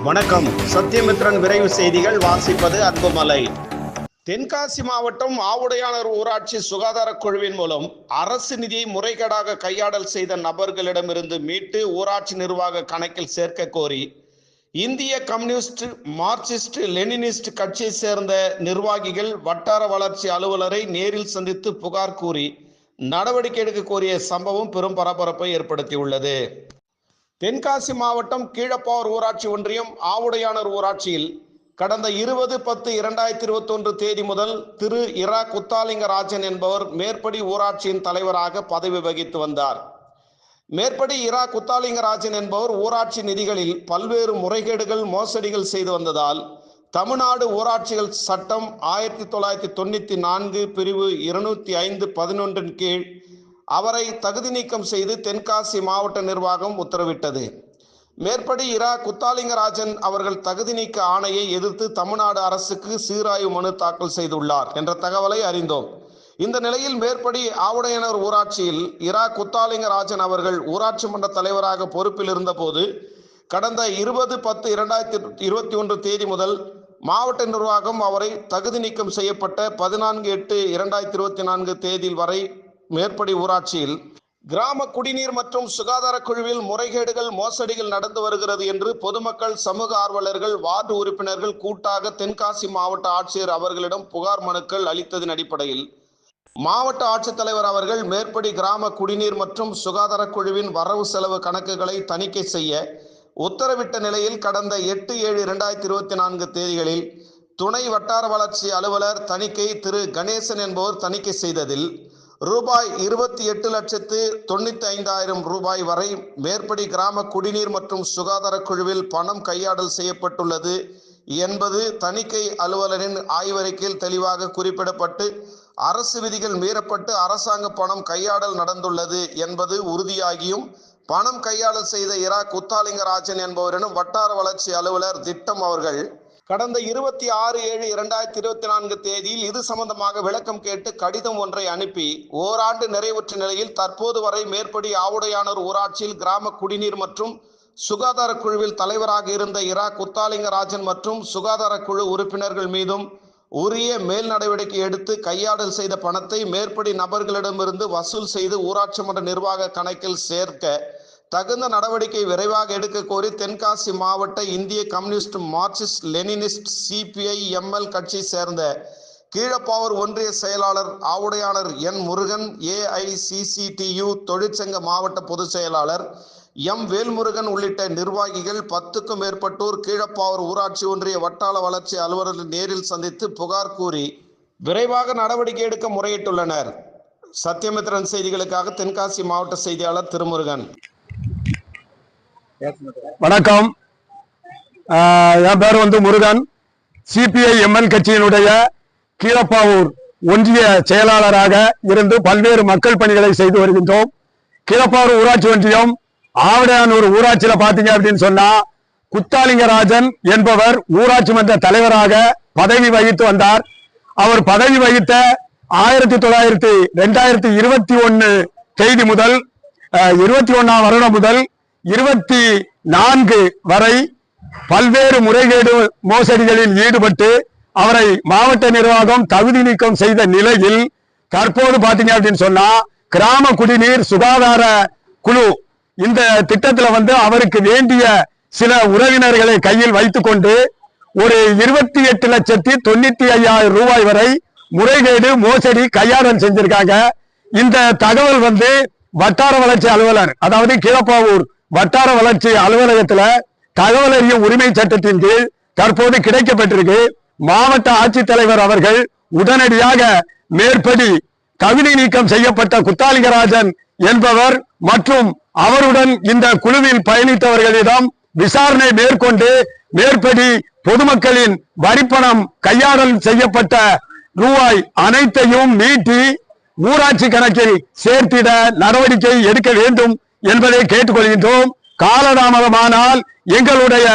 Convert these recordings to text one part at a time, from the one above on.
வணக்கம். சத்தியமித்ரன் விரைவு செய்திகள். வாசிப்பது அன்புமலை. தென்காசி மாவட்டம் ஆவுடையானூர் ஊராட்சி சுகாதார குழுவின் மூலம் அரசு நிதியை முறைகேடாக கையாடல் செய்த நபர்களிடமிருந்து மீட்டு ஊராட்சி நிர்வாக கணக்கில் சேர்க்க கோரி இந்திய கம்யூனிஸ்ட், மார்க்சிஸ்ட், லெனினிஸ்ட் கட்சியை சேர்ந்த நிர்வாகிகள் வட்டார வளர்ச்சி அலுவலரை நேரில் சந்தித்து புகார் கூறி நடவடிக்கை எடுக்க கோரிய சம்பவம் பெரும் பரபரப்பை ஏற்படுத்தியுள்ளது. தென்காசி மாவட்டம் கீழப்பாவூர் ஊராட்சி ஒன்றியம் ஆவுடையானூர் ஊராட்சியில் கடந்த 20/10/2021 தேதி முதல் திரு இரா குத்தாலிங்கராஜன் என்பவர் மேற்படி ஊராட்சியின் தலைவராக பதவி வகித்து வந்தார். மேற்படி இரா குத்தாலிங்கராஜன் என்பவர் ஊராட்சி நிதிகளில் பல்வேறு முறைகேடுகள், மோசடிகள் செய்து வந்ததால் தமிழ்நாடு ஊராட்சிகள் சட்டம் 1994 பிரிவு 205(11) கீழ் அவரை தகுதி நீக்கம் செய்து தென்காசி மாவட்ட நிர்வாகம் உத்தரவிட்டது. மேற்படி இரா குத்தாலிங்கராஜன் அவர்கள் தகுதி நீக்க ஆணையை எதிர்த்து தமிழ்நாடு அரசுக்கு சீராய்வு மனு தாக்கல் செய்துள்ளார் என்ற தகவலை அறிந்தோம். இந்த நிலையில் மேற்படி ஆவுடையானூர் ஊராட்சியில் இரா குத்தாலிங்கராஜன் அவர்கள் ஊராட்சி மன்ற தலைவராக பொறுப்பில் இருந்தபோது கடந்த 20/10/2021 தேதி முதல் மாவட்ட நிர்வாகம் அவரை தகுதி நீக்கம் செய்யப்பட்ட 14/8/2024 தேதி வரை மேற்படி ஊராட்சியில் கிராம குடிநீர் மற்றும் சுகாதார குழுவில் முறைகேடுகள், மோசடிகள் நடந்து வருகிறது என்று பொதுமக்கள், சமூக ஆர்வலர்கள், வார்டு உறுப்பினர்கள் கூட்டாக தென்காசி மாவட்ட ஆட்சியர் அவர்களிடம் புகார் மனுக்கள் அளித்ததன் அடிப்படையில் மாவட்ட ஆட்சித்தலைவர் அவர்கள் மேற்படி கிராம குடிநீர் மற்றும் சுகாதார குழுவின் வரவு செலவு கணக்குகளை தணிக்கை செய்ய உத்தரவிட்ட நிலையில் கடந்த 8/7/2024 தேதிகளில் துணை வட்டார வளர்ச்சி அலுவலர் தணிக்கை திரு கணேசன் என்பவர் தணிக்கை செய்ததில் ரூபாய் 28,95,000 வரை மேற்படி கிராம குடிநீர் மற்றும் சுகாதார குழுவில் பணம் கையாடல் செய்யப்பட்டுள்ளது என்பது தணிக்கை அலுவலரின் ஆய்வறிக்கையில் தெளிவாக குறிப்பிடப்பட்டு அரசு விதிகள் மீறப்பட்டு அரசாங்க பணம் கையாடல் நடந்துள்ளது என்பது உறுதியாகியும் பணம் கையாடல் செய்த இரா குத்தாலிங்கராஜன் என்பவரிடம் வட்டார வளர்ச்சி அலுவலர் திட்டம் அவர்கள் கடந்த 26/7/2024 தேதியில் இது சம்பந்தமாக விளக்கம் கேட்டு கடிதம் ஒன்றை அனுப்பி ஓராண்டு நிறைவுற்ற நிலையில் தற்போது வரை மேற்படி ஆவுடையானூர் ஊராட்சியில் கிராம குடிநீர் மற்றும் சுகாதார குழுவில் தலைவராக இருந்த இரா குத்தாலிங்கராஜன் மற்றும் சுகாதார குழு உறுப்பினர்கள் மீதும் உரிய மேல் நடவடிக்கை எடுத்து கையாடல் செய்த பணத்தை மேற்படி நபர்களிடமிருந்து வசூல் செய்து ஊராட்சி மன்ற நிர்வாக கணக்கில் சேர்க்க தகுந்த நடவடிக்கை விரைவாக எடுக்க கோரி தென்காசி மாவட்ட இந்திய கம்யூனிஸ்ட், மார்க்சிஸ்ட், லெனினிஸ்ட், CPI-ML கட்சி சேர்ந்த கீழப்பாவூர் ஒன்றிய செயலாளர் ஆவுடையானூர் என் முருகன், AICCTU தொழிற்சங்க மாவட்ட பொதுச் செயலாளர் எம் வேல்முருகன் உள்ளிட்ட நிர்வாகிகள் 10க்கும் மேற்பட்டோர் கீழப்பாவூர் ஊராட்சி ஒன்றிய வட்டார வளர்ச்சி அலுவலர்கள் நேரில் சந்தித்து புகார் கூறி விரைவாக நடவடிக்கை எடுக்க முறையிட்டுள்ளனர். சத்தியமித்ரன் செய்திகளுக்காக தென்காசி மாவட்ட செய்தியாளர் திருமுருகன். வணக்கம். என் பேர் முருகன். CPI-ML கட்சியினுடைய கீழப்பாவூர் ஒன்றிய செயலாளராக இருந்து பல்வேறு மக்கள் பணிகளை செய்து வருகின்றோம். கீழப்பாவூர் ஊராட்சி ஒன்றியம் ஆவுடையானூர் ஊராட்சியில பாத்தீங்க அப்படின்னு சொன்னா குத்தாலிங்கராஜன் என்பவர் ஊராட்சி மன்ற தலைவராக பதவி வகித்து வந்தார். அவர் பதவி வகித்த 2021 தேதி முதல் 21ஆம் வருடம் முதல் 24 வரை பல்வேறு முறைகேடு, மோசடிகளில் ஈடுபட்டு அவரை மாவட்ட நிர்வாகம் தகுதி நீக்கம் செய்த நிலையில் தற்போது பாத்தீங்க அப்படின்னு சொன்னா கிராம குடிநீர் சுகாதார குழு இந்த திட்டத்துல அவருக்கு வேண்டிய சில உறவினர்களை கையில் வைத்துக் கொண்டு ஒரு 28,95,000 வரை முறைகேடு, மோசடி, கையாடல் செஞ்சிருக்காங்க. இந்த தகவல் வட்டார வளர்ச்சி அலுவலர், அதாவது கீழப்பாவூர் வட்டார வளர்ச்சி அலுவலகத்துல தகவல் அறியும் உரிமை சட்டத்தின் கீழ் தற்போது கிடைக்கப்பட்டிருக்கு. மாவட்ட ஆட்சித்தலைவர் அவர்கள் உடனடியாக மேற்படி தகுதி நீக்கம் செய்யப்பட்ட குத்தாலிங்கராஜன் என்பவர் மற்றும் அவருடன் இந்த குழுவில் பயணித்தவர்களிடம் விசாரணை மேற்கொண்டு மேற்படி பொதுமக்களின் வரிப்பணம் கையாடல் செய்யப்பட்ட ரூபாய் அனைத்தையும் மீட்டி ஊராட்சி கணக்கில் சேர்த்திட நடவடிக்கை எடுக்க வேண்டும் என்பதை கேட்டுக்கொள்கின்றோம். காலதாமதமானால் எங்களுடைய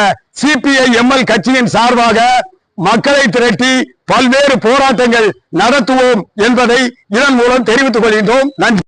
CPI-ML கட்சியின் சார்பாக மக்களை திரட்டி பல்வேறு போராட்டங்கள் நடத்துவோம் என்பதை இதன் மூலம் தெரிவித்துக் கொள்கின்றோம். நன்றி.